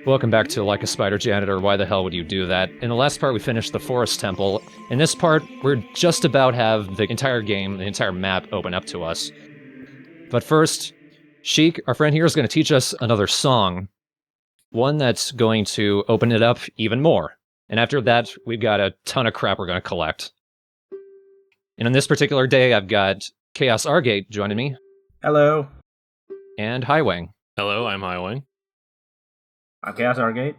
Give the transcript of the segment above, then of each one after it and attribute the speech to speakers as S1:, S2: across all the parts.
S1: Welcome back to Like a Spider Janitor, Why the Hell Would You Do That? In the last part, we finished the Forest Temple. In this part, we're just about have the entire game, the entire map open up to us. But first, Sheik, our friend here, is going to teach us another song. One that's going to open it up even more. And after that, we've got a ton of crap we're going to collect. And on this particular day, I've got Chaos Argate joining me.
S2: Hello.
S1: And Highwing.
S3: Hello, I'm Highwing.
S2: I'm Chaos Argate.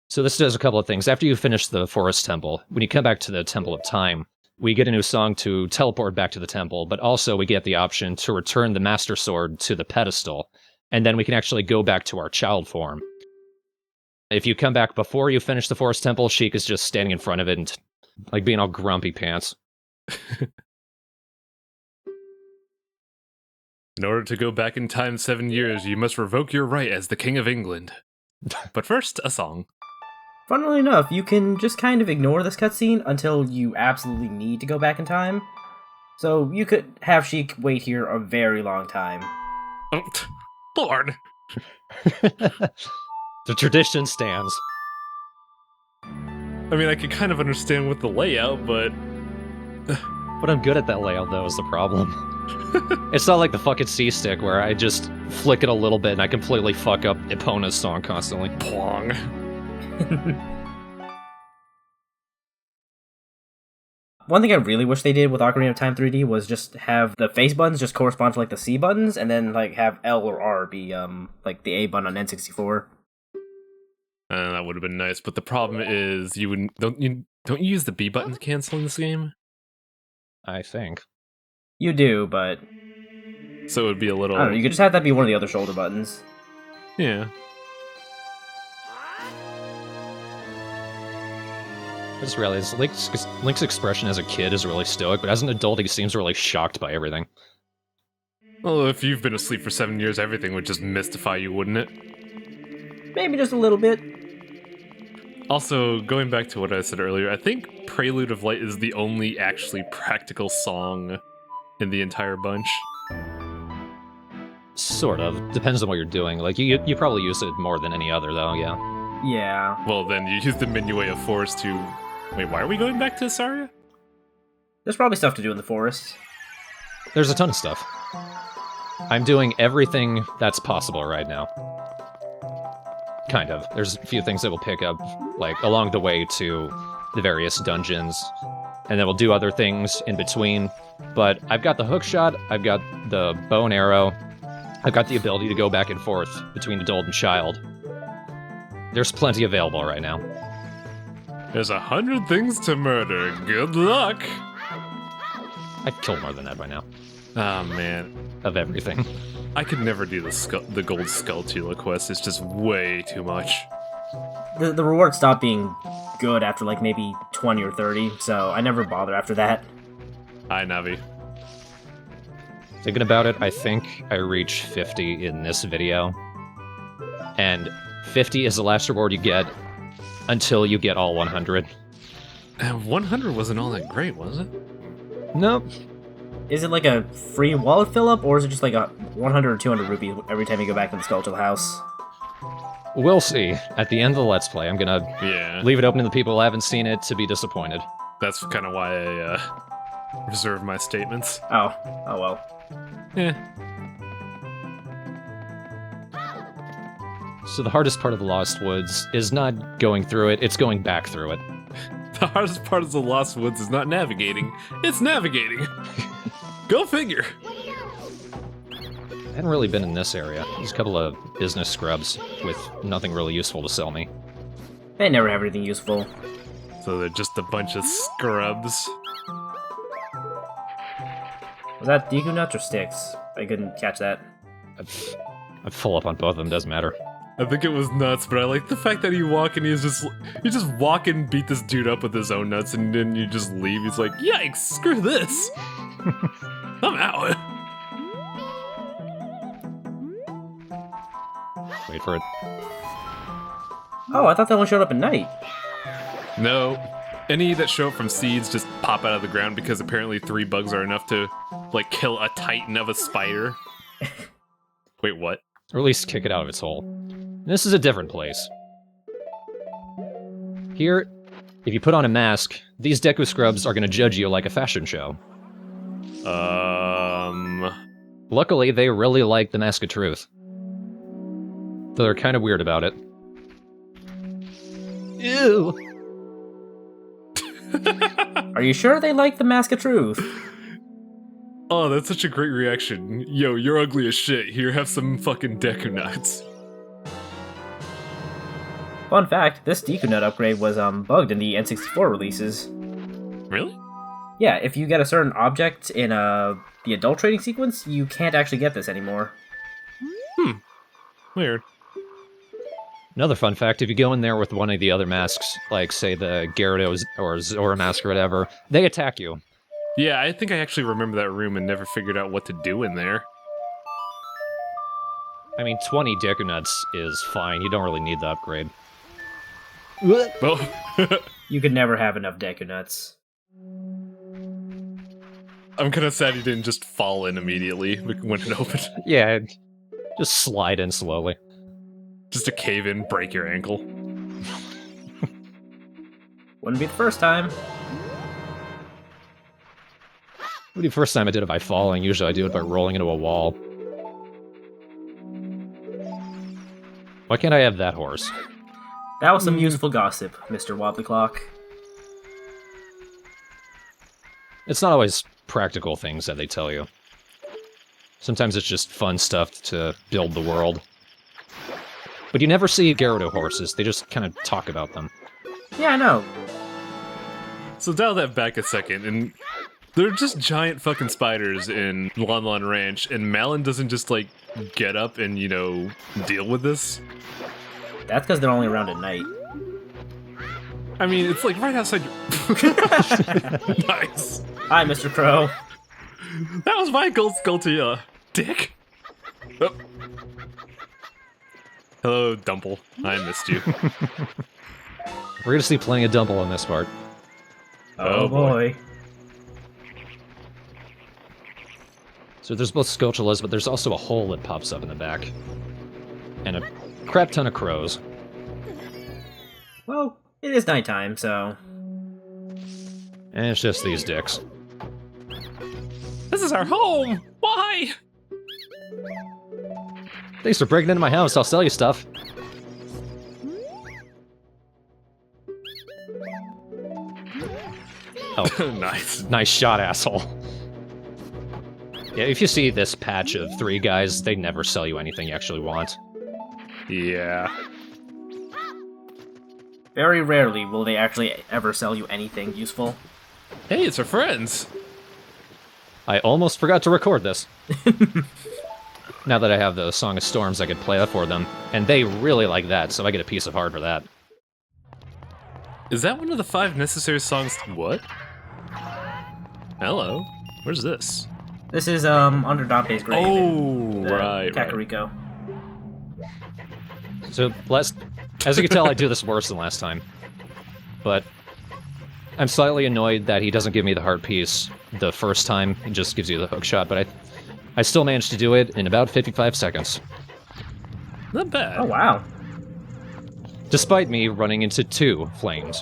S1: So this does a couple of things. After you finish the Forest Temple, when you come back to the Temple of Time, we get a new song to teleport back to the temple, but also we get the option to return the Master Sword to the pedestal, and then we can actually go back to our child form. If you come back before you finish the Forest Temple, Sheik is just standing in front of it and like being all grumpy pants.
S3: In order to go back in time 7 years, you must revoke your right as the King of England. But first, a song.
S2: Funnily enough, you can just kind of ignore this cutscene until you absolutely need to go back in time. So you could have Sheik wait here a very long time.
S3: Oh, Lord!
S1: The tradition stands.
S3: I mean, I could kind of understand with the layout, but...
S1: But I'm good at that layout, though, is the problem. It's not like the fucking C-Stick, where I just flick it a little bit and I completely fuck up Epona's song constantly.
S3: Plong.
S2: One thing I really wish they did with Ocarina of Time 3D was just have the face buttons just correspond to like the C buttons, and then like have L or R be like the A button on N64.
S3: That would have been nice, but the problem is don't you use the B button to cancel in this game?
S1: I think.
S2: You do, but
S3: So it would be a little...
S2: I don't know, you could just have that be one of the other shoulder buttons.
S3: Yeah.
S1: I just realized Link's expression as a kid is really stoic, but as an adult he seems really shocked by everything.
S3: Well, if you've been asleep for 7 years, everything would just mystify you, wouldn't it?
S2: Maybe just a little bit.
S3: Also, going back to what I said earlier, I think Prelude of Light is the only actually practical song in the entire bunch.
S1: Sort of. Depends on what you're doing. Like, you probably use it more than any other, though, yeah.
S2: Yeah.
S3: Well, then you use the Minuet of Force to... Wait, why are we going back to Saria?
S2: There's probably stuff to do in the forest.
S1: There's a ton of stuff. I'm doing everything that's possible right now. Kind of. There's a few things that we'll pick up, like, along the way to the various dungeons, and then we'll do other things in between. But I've got the hookshot, I've got the bow and arrow, I've got the ability to go back and forth between adult and child. There's plenty available right now.
S3: There's 100 things to murder. Good luck!
S1: I've killed more than that by now.
S3: Oh, man.
S1: Of everything.
S3: I could never do the Gold Skull Tula quest. It's just way too much.
S2: The rewards stop being good after like maybe 20 or 30, so I never bother after that.
S3: Hi, Navi.
S1: Thinking about it, I think I reach 50 in this video. And 50 is the last reward you get until you get all 100.
S3: 100 wasn't all that great, was it?
S1: Nope.
S2: Is it like a free wallet fill-up, or is it just like a 100 or 200 rupees every time you go back to the Skeletal House?
S1: We'll see. At the end of the Let's Play, I'm gonna leave it open to the people who haven't seen it to be disappointed.
S3: That's kind of why I reserve my statements.
S2: Oh well.
S3: Yeah.
S1: So the hardest part of the Lost Woods is not going through it, it's going back through it.
S3: The hardest part of the Lost Woods is not navigating, it's navigating. Go figure.
S1: I hadn't really been in this area. There's a couple of business scrubs with nothing really useful to sell me.
S2: They never have anything useful.
S3: So they're just a bunch of scrubs.
S2: Was that Deku nuts or sticks? I couldn't catch that.
S1: I'm full up on both of them, doesn't matter.
S3: I think it was nuts, but I like the fact that you walk and you just walk and beat this dude up with his own nuts, and then you just leave. He's like, yikes, screw this. I'm out.
S1: Wait for it.
S2: Oh, I thought they only showed up at night.
S3: No. Any that show up from seeds just pop out of the ground because apparently 3 bugs are enough to, like, kill a titan of a spider. Wait, what?
S1: Or at least kick it out of its hole. This is a different place. Here, if you put on a mask, these Deku Scrubs are going to judge you like a fashion show. Luckily, they really like the Mask of Truth. Though they're kind of weird about it. Ew!
S2: Are you sure they like the Mask of Truth?
S3: Oh, that's such a great reaction. Yo, you're ugly as shit. Here, have some fucking Deku nuts.
S2: Fun fact, this Deku Nut upgrade was bugged in the N64 releases.
S3: Really?
S2: Yeah, if you get a certain object in the adult trading sequence, you can't actually get this anymore.
S3: Weird.
S1: Another fun fact, if you go in there with one of the other masks, like, say, the Gyarados or Zora mask or whatever, they attack you.
S3: Yeah, I think I actually remember that room and never figured out what to do in there.
S1: I mean, 20 Deku Nuts is fine. You don't really need the upgrade.
S3: Well,
S2: You could never have enough Deku Nuts.
S3: I'm kind of sad you didn't just fall in immediately when it opened.
S1: Yeah, just slide in slowly.
S3: Just to cave in, break your ankle.
S2: Wouldn't be the first time.
S1: It would be the first time I did it by falling. Usually I do it by rolling into a wall. Why can't I have that horse?
S2: That was some useful gossip, Mr. Wobbly Clock.
S1: It's not always practical things that they tell you. Sometimes it's just fun stuff to build the world. But you never see Gyarados horses, they just kind of talk about them.
S2: Yeah, I know.
S3: So dial that back a second, and they're just giant fucking spiders in Lon Lon Ranch, and Malin doesn't just, like, get up and, you know, deal with this?
S2: That's because they're only around at night.
S3: I mean, it's, like, right outside your... Nice.
S2: Hi, Mr. Crow.
S3: That was my gold skull to you, dick. Oh. Hello, Dumple. I missed you.
S1: We're gonna see plenty of Dumble in this part.
S2: Oh boy.
S1: So there's both Scotulas, but there's also a hole that pops up in the back. And a crap ton of crows.
S2: Well, it is nighttime, so...
S1: And it's just these dicks.
S3: This is our home! Why?
S1: Thanks for breaking into my house, I'll sell you stuff. Oh,
S3: Nice.
S1: nice shot, asshole. Yeah, if you see this patch of 3 guys, they never sell you anything you actually want.
S3: Yeah.
S2: Very rarely will they actually ever sell you anything useful.
S3: Hey, it's our friends!
S1: I almost forgot to record this. Now that I have the Song of Storms, I could play that for them. And they really like that, so I get a piece of heart for that.
S3: Is that one of the 5 necessary songs? What? Hello. Where's this?
S2: This is, under Dante's grave.
S3: Oh, right.
S2: Kakariko.
S1: So, as you can tell, I do this worse than last time. But I'm slightly annoyed that he doesn't give me the heart piece the first time. He just gives you the hook shot, but I still managed to do it in about 55 seconds.
S3: Not bad.
S2: Oh, wow.
S1: Despite me running into 2 flames.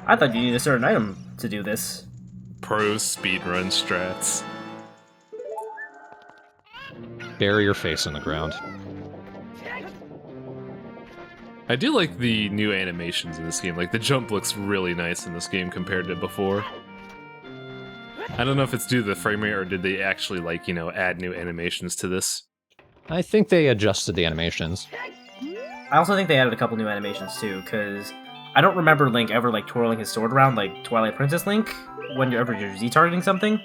S2: I thought you needed a certain item to do this.
S3: Pro speedrun strats.
S1: Bury your face in the ground.
S3: I do like the new animations in this game. Like, the jump looks really nice in this game compared to before. I don't know if it's due to the frame rate or did they actually, like, you know, add new animations to this.
S1: I think they adjusted the animations.
S2: I also think they added a couple new animations, too, because I don't remember Link ever, like, twirling his sword around like Twilight Princess Link whenever you're Z-targeting something.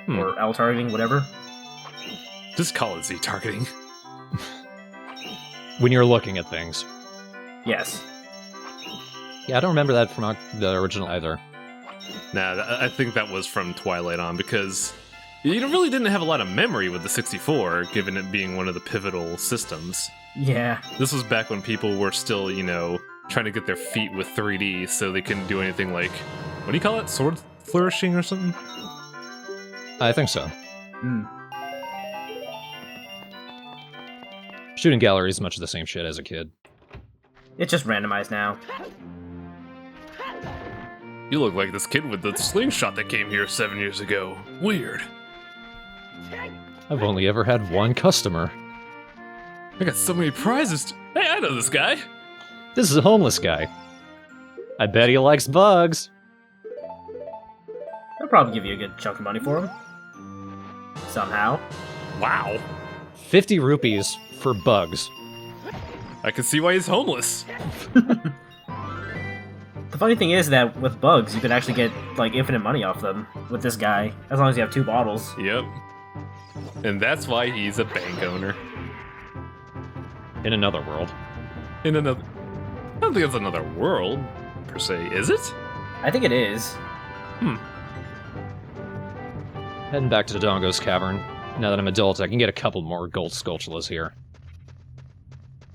S2: Or L-targeting, whatever.
S3: Just call it Z-targeting.
S1: When you're looking at things.
S2: Yes.
S1: Yeah, I don't remember that from the original either.
S3: Nah, I think that was from Twilight on, because you really didn't have a lot of memory with the 64, given it being one of the pivotal systems.
S2: Yeah.
S3: This was back when people were still, you know, trying to get their feet with 3D, so they couldn't do anything like, what do you call it? Sword flourishing or something?
S1: I think so. Shooting gallery is much of the same shit as a kid.
S2: It's just randomized now.
S3: You look like this kid with the slingshot that came here 7 years ago. Weird.
S1: I've only ever had one customer.
S3: I got so many prizes. Hey, I know this guy.
S1: This is a homeless guy. I bet he likes bugs.
S2: I'll probably give you a good chunk of money for him. Somehow.
S3: Wow.
S1: 50 rupees for bugs.
S3: I can see why he's homeless.
S2: The funny thing is that with bugs, you could actually get, like, infinite money off them with this guy, as long as you have 2 bottles.
S3: Yep. And that's why he's a bank owner.
S1: In another world.
S3: In another... I don't think it's another world, per se. Is it?
S2: I think it is.
S1: Heading back to Dodongo's Cavern. Now that I'm adult, I can get a couple more gold Skulltulas here.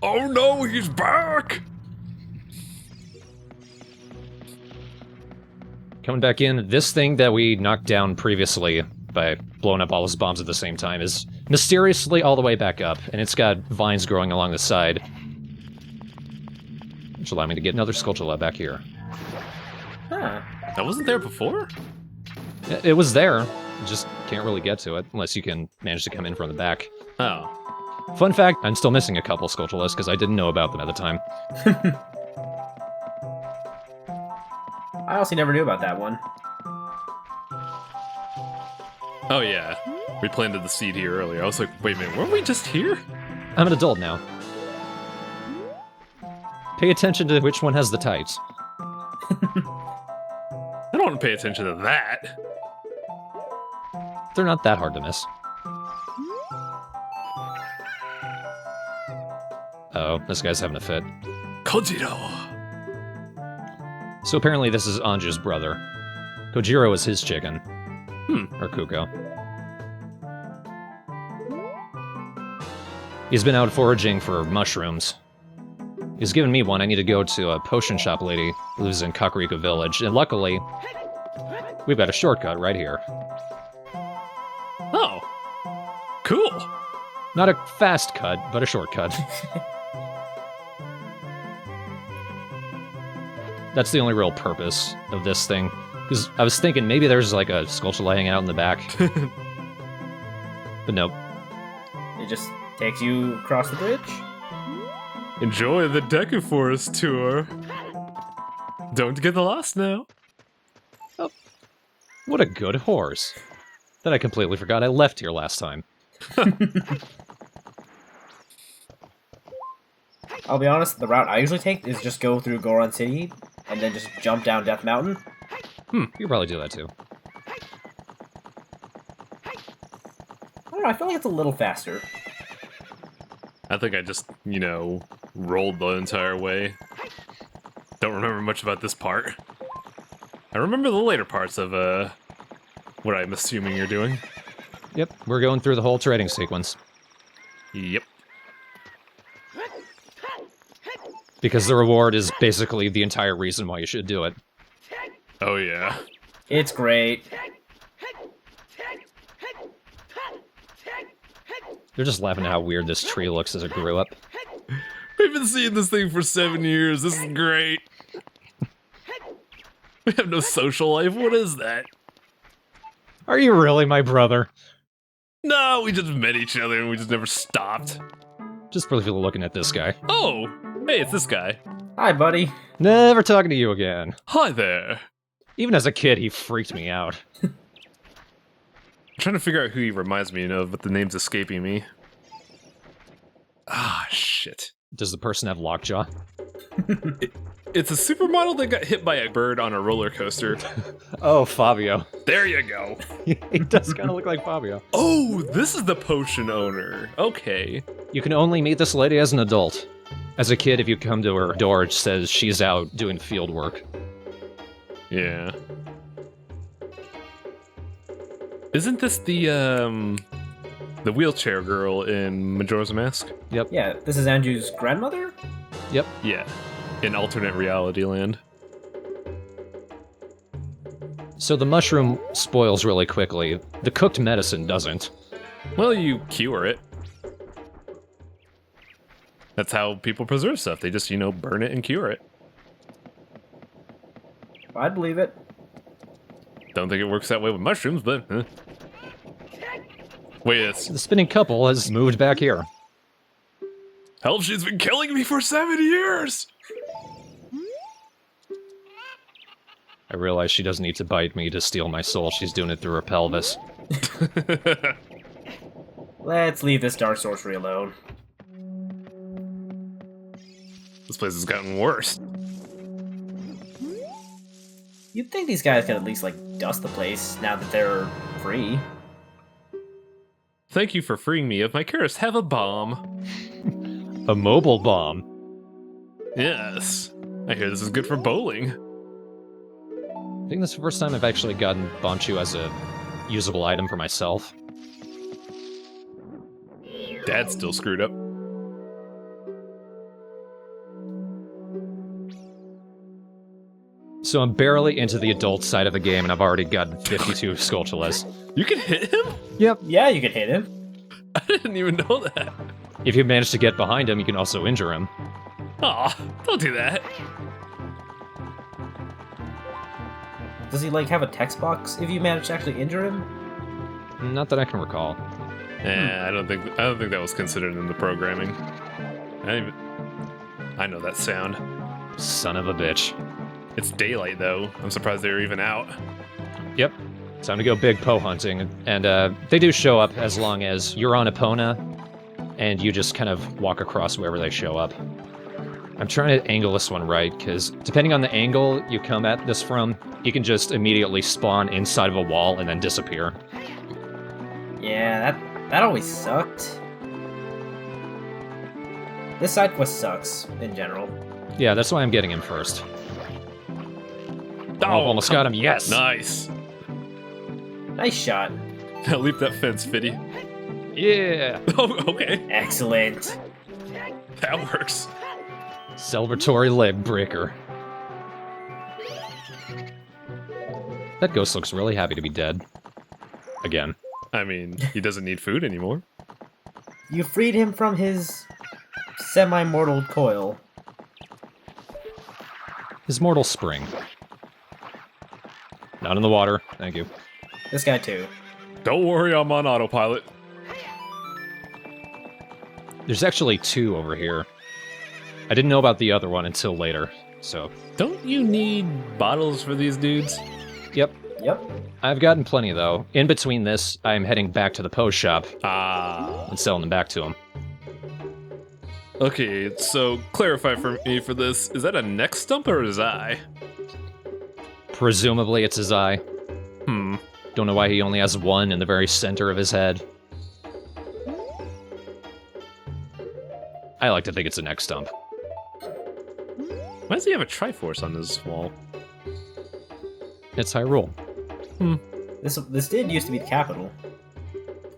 S3: Oh no, he's back!
S1: Coming back in, this thing that we knocked down previously by blowing up all his bombs at the same time is mysteriously all the way back up, and it's got vines growing along the side, which allow me to get another Skulltula back here.
S2: Huh.
S3: That wasn't there before?
S1: It was there, you just can't really get to it unless you can manage to come in from the back.
S3: Oh.
S1: Fun fact, I'm still missing a couple Skulltulas because I didn't know about them at the time.
S2: I honestly never knew about that one.
S3: Oh yeah. We planted the seed here earlier. I was like, wait a minute, weren't we just here?
S1: I'm an adult now. Pay attention to which one has the tights.
S3: I don't want to pay attention to that.
S1: They're not that hard to miss. Oh, this guy's having a fit.
S3: Kojiro.
S1: So apparently this is Anju's brother. Kojiro is his chicken. Or Kuko. He's been out foraging for mushrooms. He's given me one. I need to go to a potion shop lady who lives in Kakariko Village, and luckily, we've got a shortcut right here.
S3: Oh. Cool.
S1: Not a fast cut, but a shortcut. That's the only real purpose of this thing. Because I was thinking maybe there's like a Skulltula hanging out in the back. But nope.
S2: It just takes you across the bridge.
S3: Enjoy the Deku Forest tour. Don't get lost now.
S1: Oh, what a good horse. That I completely forgot I left here last time.
S2: I'll be honest, the route I usually take is just go through Goron City and then just jump down Death Mountain.
S1: You could probably do that too.
S2: I don't know, I feel like it's a little faster.
S3: I think I just, rolled the entire way. Don't remember much about this part. I remember the later parts of, what I'm assuming you're doing.
S1: Yep, we're going through the whole trading sequence.
S3: Yep.
S1: Because the reward is basically the entire reason why you should do it.
S3: Oh yeah.
S2: It's great.
S1: They're just laughing at how weird this tree looks as it grew up.
S3: We've been seeing this thing for 7 years. This is great. We have no social life. What is that?
S1: Are you really my brother?
S3: No, we just met each other and we just never stopped.
S1: Just briefly looking at this guy.
S3: Oh, hey, it's this guy.
S2: Hi, buddy.
S1: Never talking to you again.
S3: Hi there.
S1: Even as a kid, he freaked me out.
S3: I'm trying to figure out who he reminds me of, but the name's escaping me. Ah, shit.
S1: Does the person have lockjaw?
S3: It's a supermodel that got hit by a bird on a roller coaster.
S1: Oh, Fabio.
S3: There you go.
S1: He does kind of look like Fabio.
S3: Oh, this is the potion owner. Okay.
S1: You can only meet this lady as an adult. As a kid, if you come to her door, it says she's out doing field work.
S3: Yeah. Isn't this the wheelchair girl in Majora's Mask?
S1: Yep.
S2: Yeah, this is Anju's grandmother?
S1: Yep.
S3: Yeah. In alternate reality land.
S1: So the mushroom spoils really quickly. The cooked medicine doesn't.
S3: Well, you cure it. That's how people preserve stuff. They just, burn it and cure it.
S2: I'd believe it.
S3: Don't think it works that way with mushrooms, but... Wait,
S1: The spinning couple has moved back here.
S3: help, she's been killing me for 70 years!
S1: I realize she doesn't need to bite me to steal my soul. She's doing it through her pelvis.
S2: Let's leave this dark sorcery alone.
S3: This place has gotten worse.
S2: You'd think these guys could at least, like, dust the place now that they're free.
S3: Thank you for freeing me of my curse. Have a bomb.
S1: A mobile bomb.
S3: Yes. I hear this is good for bowling.
S1: I think this is the first time I've actually gotten Bonchu as a usable item for myself.
S3: Dad's still screwed up.
S1: So I'm barely into the adult side of the game, and I've already gotten 52 Skulltulas.
S3: You can hit him?
S1: Yep.
S2: Yeah, you could hit him.
S3: I didn't even know that.
S1: If you manage to get behind him, you can also injure him.
S3: Aw, don't do that.
S2: Does he, like, have a text box if you manage to actually injure him?
S1: Not that I can recall.
S3: I don't think that was considered in the programming. I know that sound.
S1: Son of a bitch.
S3: It's daylight though. I'm surprised they were even out.
S1: Yep. Time to go big Poe hunting. And they do show up as long as you're on Epona, and you just kind of walk across wherever they show up. I'm trying to angle this one right, because depending on the angle you come at this from, you can just immediately spawn inside of a wall and then disappear.
S2: Yeah, that always sucked. This side quest sucks, in general.
S1: Yeah, that's why I'm getting him first. Oh, almost got him, yes!
S3: Nice.
S2: Nice shot.
S3: Now leap that fence, Fiddy.
S1: Yeah!
S3: Oh, okay.
S2: Excellent.
S3: That works.
S1: Celebratory leg breaker. That ghost looks really happy to be dead. Again.
S3: I mean, he doesn't need food anymore.
S2: You freed him from his semi-mortal coil.
S1: His mortal spring. Not in the water, thank you.
S2: This guy too.
S3: Don't worry, I'm on autopilot.
S1: There's actually two over here. I didn't know about the other one until later, so...
S3: Don't you need bottles for these dudes?
S1: Yep.
S2: Yep.
S1: I've gotten plenty, though. In between this, I'm heading back to the Poe shop
S3: Ah.
S1: and selling them back to him.
S3: Okay, so clarify for me for this. Is that a neck stump or his eye?
S1: Presumably it's his eye. Don't know why he only has one in the very center of his head. I like to think it's a neck stump.
S3: Why does he have a Triforce on his wall?
S1: It's Hyrule.
S2: This did used to be the capital.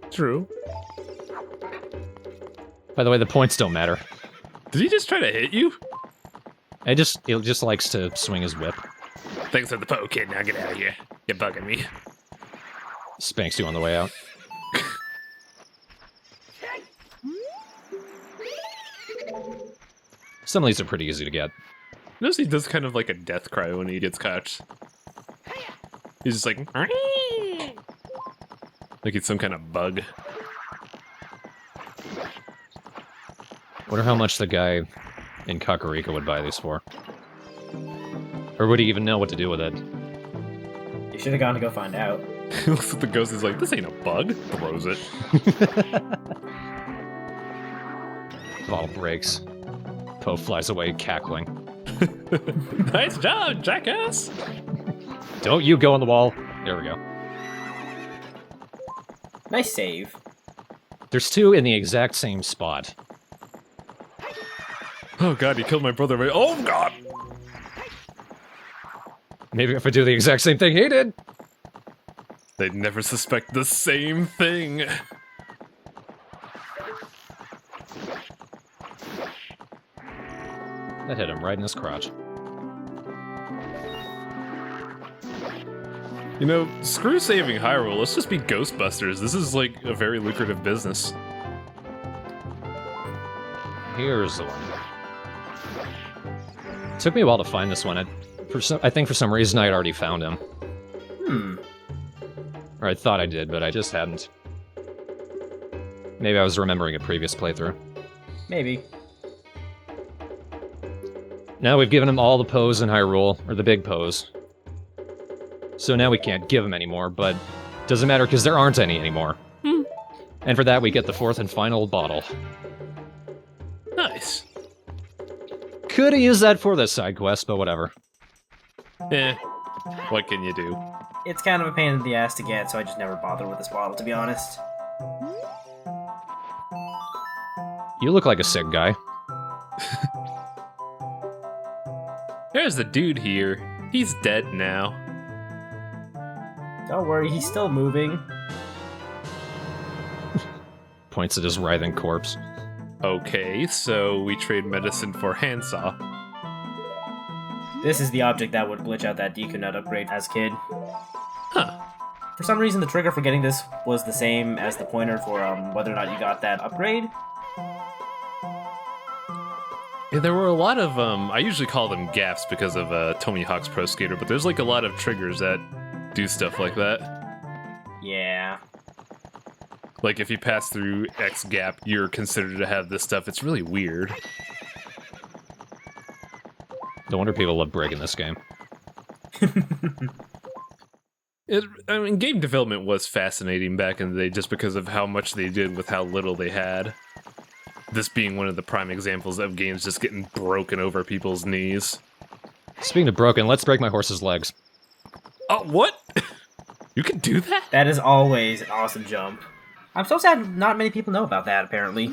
S3: True.
S1: By the way, the points don't matter.
S3: Did he just try to hit you?
S1: He just likes to swing his whip.
S3: Thanks for the Poe, kid. Now get out of here. You're bugging me.
S1: Spanks you on the way out. Some of these are pretty easy to get.
S3: Notice he does kind of like a death cry when he gets caught. He's just like... Like it's some kind of bug.
S1: Wonder how much the guy in Kakarika would buy these for. Or would he even know what to do with it?
S2: You should have gone to go find out.
S3: He looks at the ghost, he's like, this ain't a bug. Throws it.
S1: Bottle breaks. Poe flies away cackling.
S3: Nice job, jackass!
S1: Don't you go on the wall. There we go.
S2: Nice save.
S1: There's two in the exact same spot.
S3: Oh god, he killed my brother. Oh god!
S1: Maybe if I do the exact same thing he did.
S3: They'd never suspect the same thing.
S1: That hit him right in his crotch.
S3: You know, screw saving Hyrule, let's just be Ghostbusters. This is like a very lucrative business.
S1: Here's the one. Took me a while to find this one. I think for some reason I had already found him. Or I thought I did, but I just hadn't. Maybe I was remembering a previous playthrough.
S2: Maybe.
S1: Now we've given him all the pose in Hyrule, or the big pose. So now we can't give him anymore, but doesn't matter because there aren't any anymore. And for that we get the fourth and final bottle.
S3: Nice.
S1: Could've used that for this side quest, but whatever.
S3: What can you do?
S2: It's kind of a pain in the ass to get, so I just never bothered with this bottle, to be honest.
S1: You look like a sick guy.
S3: There's the dude here. He's dead now.
S2: Don't worry, he's still moving.
S1: Points at his writhing corpse.
S3: Okay, so we trade medicine for handsaw.
S2: This is the object that would glitch out that Deku Nut upgrade as a kid.
S3: Huh.
S2: For some reason, the trigger for getting this was the same as the pointer for whether or not you got that upgrade.
S3: Yeah, there were a lot of, I usually call them gaps because of Tony Hawk's Pro Skater, but there's like a lot of triggers that do stuff like that.
S2: Yeah.
S3: Like if you pass through X gap, you're considered to have this stuff. It's really weird.
S1: No wonder people love breaking this game.
S3: I mean, game development was fascinating back in the day just because of how much they did with how little they had. This being one of the prime examples of games just getting broken over people's knees.
S1: Speaking of broken, let's break my horse's legs.
S3: Oh, what? You can do that?
S2: That is always an awesome jump. I'm so sad not many people know about that, apparently.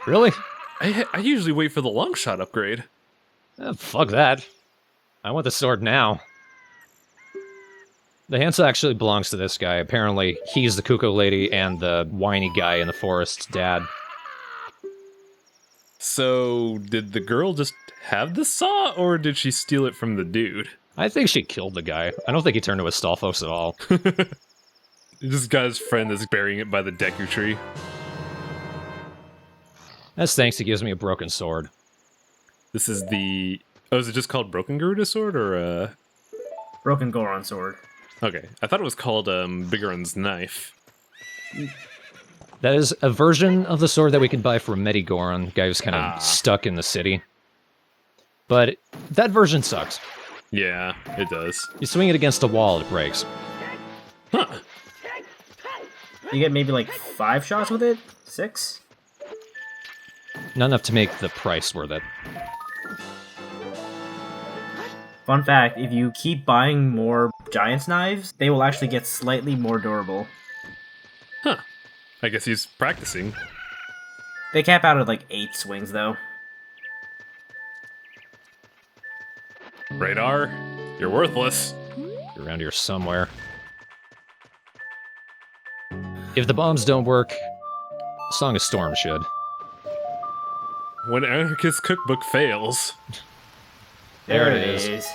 S1: Really?
S3: I usually wait for the long shot upgrade.
S1: Fuck that. I want the sword now. The handsaw actually belongs to this guy. Apparently, he's the Kuko lady and the whiny guy in the forest's dad.
S3: So, did the girl just have the saw, or did she steal it from the dude?
S1: I think she killed the guy. I don't think he turned to a Stalfos at all.
S3: He just got his friend that's burying it by the Deku tree.
S1: As thanks, he gives me a broken sword.
S3: This is the... Oh, is it just called Broken Garuda Sword, or,
S2: Broken Goron sword.
S3: Okay, I thought it was called, Biggoron's Knife.
S1: That is a version of the sword that we could buy from Medigoron, guy who's kind of stuck in the city. But that version sucks.
S3: Yeah, it does.
S1: You swing it against a wall, it breaks.
S3: Huh.
S2: You get maybe like 5 shots with it? 6?
S1: Not enough to make the price worth it.
S2: Fun fact, if you keep buying more Giant's knives, they will actually get slightly more durable.
S3: Huh. I guess he's practicing.
S2: They cap out at like 8 swings, though.
S3: Radar, you're worthless.
S1: You're around here somewhere. If the bombs don't work, Song of Storm should.
S3: When Anarchist Cookbook fails.
S2: There it is.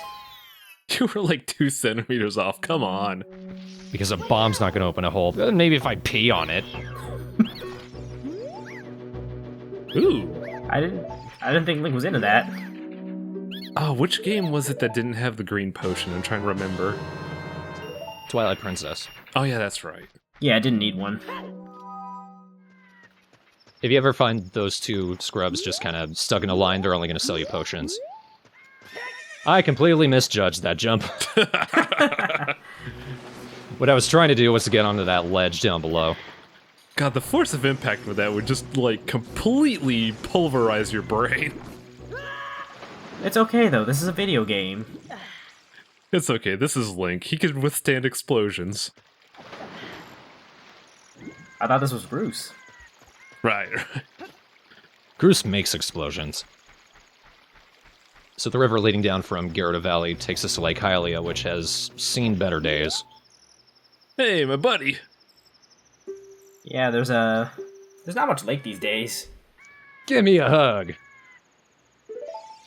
S3: You were like 2 centimeters off, come on.
S1: Because a bomb's not going to open a hole. Maybe if I pee on it.
S3: Ooh.
S2: I didn't think Link was into that.
S3: Oh, which game was it that didn't have the green potion? I'm trying to remember.
S1: Twilight Princess.
S3: Oh yeah, that's right.
S2: Yeah, I didn't need one.
S1: If you ever find those two scrubs just kind of stuck in a line, they're only going to sell you potions. I completely misjudged that jump. What I was trying to do was to get onto that ledge down below.
S3: God, the force of impact with that would just, like, completely pulverize your brain.
S2: It's okay, though. This is a video game.
S3: It's okay, this is Link. He can withstand explosions.
S2: I thought this was Bruce.
S3: Right.
S1: Groose makes explosions. So the river leading down from Gerudo Valley takes us to Lake Hylia, which has seen better days.
S3: Hey, my buddy.
S2: Yeah, there's not much lake these days.
S1: Give me a hug.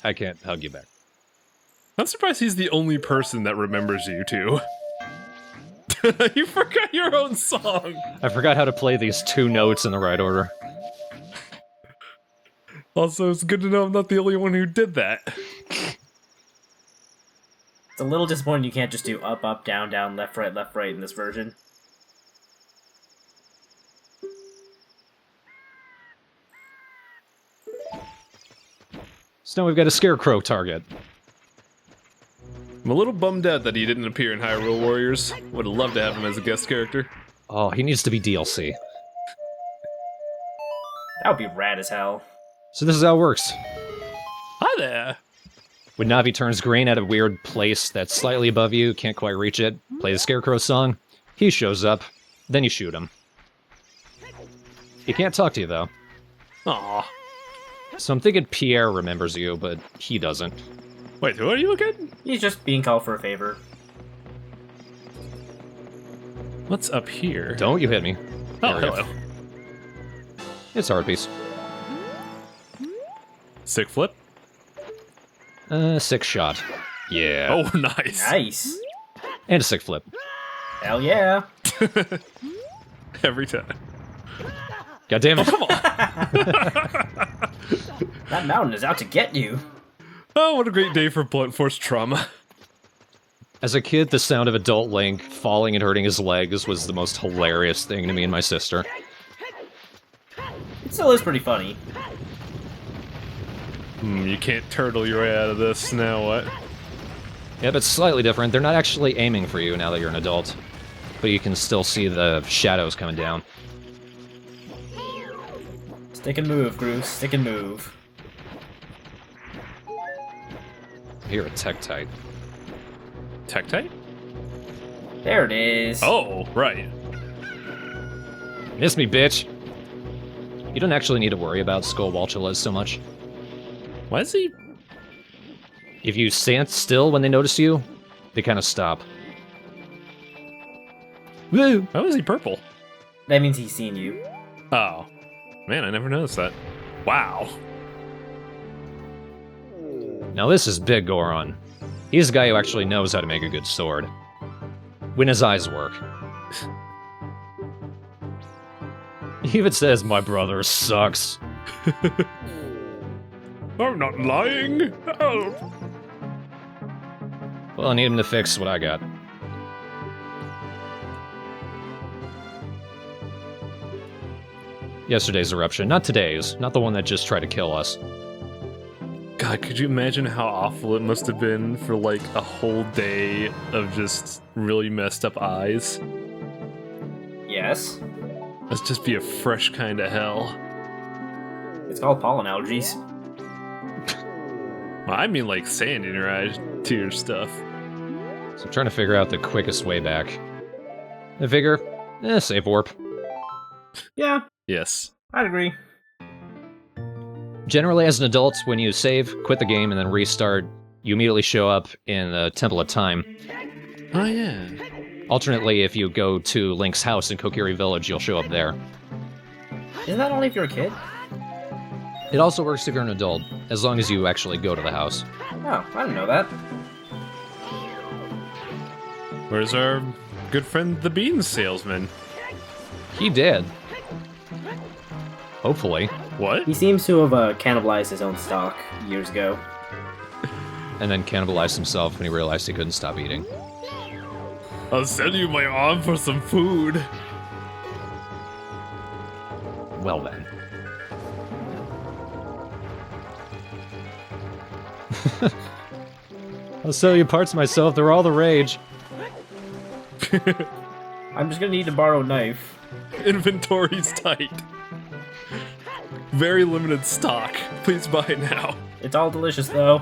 S1: I can't hug you back.
S3: I'm surprised he's the only person that remembers you two. You forgot your own song.
S1: I forgot how to play these 2 notes in the right order.
S3: Also, it's good to know I'm not the only one who did that.
S2: It's a little disappointing you can't just do up, up, down, down, left, right in this version.
S1: So now we've got a Scarecrow target.
S3: I'm a little bummed out that he didn't appear in Hyrule Warriors. Would have loved to have him as a guest character.
S1: Oh, he needs to be DLC.
S2: That would be rad as hell.
S1: So this is how it works.
S3: Hi there!
S1: When Navi turns green at a weird place that's slightly above you, can't quite reach it, play the Scarecrow song, he shows up, then you shoot him. He can't talk to you, though.
S3: Aww.
S1: So I'm thinking Pierre remembers you, but he doesn't.
S3: Wait, who are you again?
S2: He's just being called for a favor.
S3: What's up here?
S1: Don't you hit me.
S3: Oh,
S1: There we go.
S3: hello.
S1: It's a hard piece.
S3: Sick flip?
S1: Sick shot. Yeah.
S3: Oh, nice.
S2: Nice.
S1: And a sick flip.
S2: Hell yeah.
S3: Every time.
S1: God damn it.
S3: Come on!
S2: That mountain is out to get you.
S3: Oh, what a great day for blunt force trauma.
S1: As a kid, the sound of adult Link falling and hurting his legs was the most hilarious thing to me and my sister.
S2: It still is pretty funny.
S3: You can't turtle your way out of this, now what?
S1: Yeah, but it's slightly different. They're not actually aiming for you now that you're an adult. But you can still see the shadows coming down.
S2: Stick and move, Groove. Stick and move.
S1: Here at Tektite.
S3: Tektite?
S2: There it is.
S3: Oh, right.
S1: Miss me, bitch! You don't actually need to worry about Skullwalchulas so much.
S3: Why is he...
S1: If you stand still when they notice you, they kind of stop. Woo!
S3: Why was he purple?
S2: That means he's seen you.
S3: Oh. Man, I never noticed that. Wow.
S1: Now this is Big Goron. He's the guy who actually knows how to make a good sword. When his eyes work. He even says, "My brother sucks."
S3: I'm not lying. Help.
S1: Well, I need him to fix what I got. Yesterday's eruption, not today's, not the one that just tried to kill us.
S3: God, could you imagine how awful it must have been for like a whole day of just really messed up eyes?
S2: Yes.
S3: Must just be a fresh kind of hell.
S2: It's called pollen allergies.
S3: Well, I mean like sand in your eyes to your stuff.
S1: So I'm trying to figure out the quickest way back. I figure, save warp.
S2: Yeah,
S3: Yes.
S2: I'd agree.
S1: Generally, as an adult, when you save, quit the game, and then restart, you immediately show up in the Temple of Time.
S3: Oh yeah.
S1: Alternately, if you go to Link's house in Kokiri Village, you'll show up there.
S2: Isn't that only if you're a kid?
S1: It also works if you're an adult, as long as you actually go to the house.
S2: Oh, I didn't know that.
S3: Where's our good friend the bean salesman?
S1: He did. Hopefully.
S3: What?
S2: He seems to have cannibalized his own stock years ago.
S1: And then cannibalized himself when he realized he couldn't stop eating.
S3: I'll sell you my arm for some food.
S1: Well then. I'll sell you parts myself, they're all the rage.
S2: I'm just gonna need to borrow a knife.
S3: Inventory's tight. Very limited stock. Please buy it now.
S2: It's all delicious, though.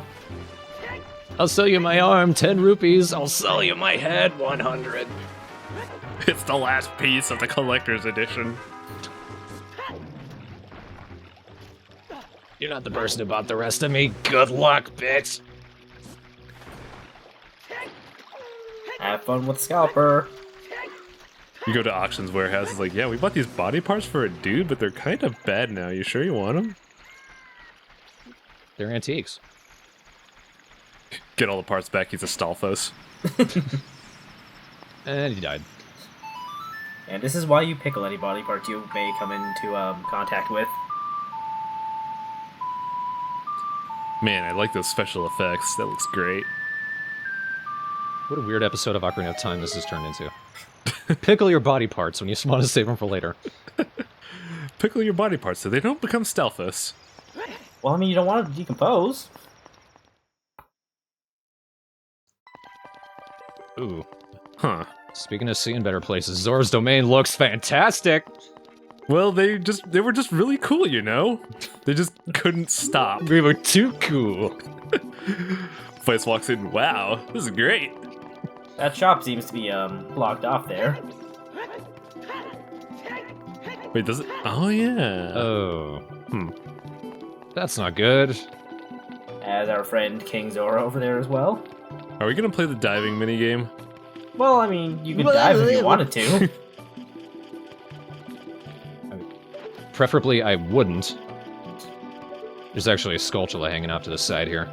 S1: I'll sell you my arm, 10 rupees. I'll sell you my head, 100.
S3: It's the last piece of the collector's edition.
S1: You're not the person who bought the rest of me. Good luck, bitch.
S2: Have fun with Scalper.
S3: You go to auctions warehouse, it's like, yeah, we bought these body parts for a dude, but they're kind of bad now. You sure you want them?
S1: They're antiques.
S3: Get all the parts back, he's a Stalfos.
S1: And he died.
S2: And this is why you pickle any body parts you may come into contact with.
S3: Man, I like those special effects. That looks great.
S1: What a weird episode of Ocarina of Time this has turned into. Pickle your body parts when you want to save them for later.
S3: Pickle your body parts so they don't become stealthous.
S2: Well, I mean, you don't want it to decompose.
S1: Ooh.
S3: Huh.
S1: Speaking of seeing better places, Zora's domain looks fantastic!
S3: Well, they were just really cool, you know? They just couldn't stop.
S1: We were too cool.
S3: Place walks in, wow, this is great.
S2: That shop seems to be, blocked off there.
S3: Wait, does it? Oh, yeah.
S1: Oh. That's not good.
S2: As our friend King Zora over there as well.
S3: Are we gonna play the diving minigame?
S2: Well, I mean, you could dive if you wanted to.
S1: Preferably, I wouldn't. There's actually a Skulltula hanging off to the side here.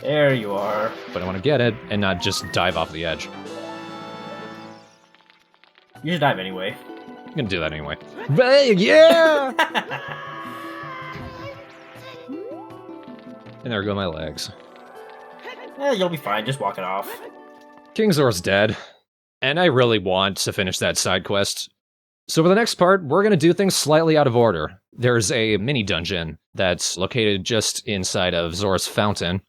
S2: There you are.
S1: But I want to get it and not just dive off the edge.
S2: You should dive anyway.
S1: I'm gonna do that anyway. Yeah! And there go my legs.
S2: You'll be fine, just walk it off.
S1: King Zora's dead, and I really want to finish that side quest. So for the next part, we're going to do things slightly out of order. There's a mini-dungeon that's located just inside of Zora's fountain,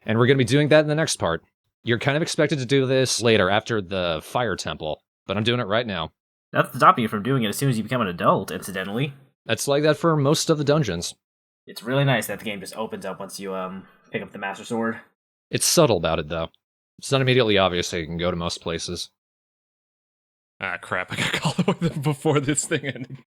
S1: and we're going to be doing that in the next part. You're kind of expected to do this later, after the Fire Temple, but I'm doing it right now.
S2: That's stopping you from doing it as soon as you become an adult, incidentally.
S1: That's like that for most of the dungeons.
S2: It's really nice that the game just opens up once you, pick up the Master Sword.
S1: It's subtle about it, though. It's not immediately obvious that you can go to most places.
S3: Ah, crap, I got called away before this thing ended.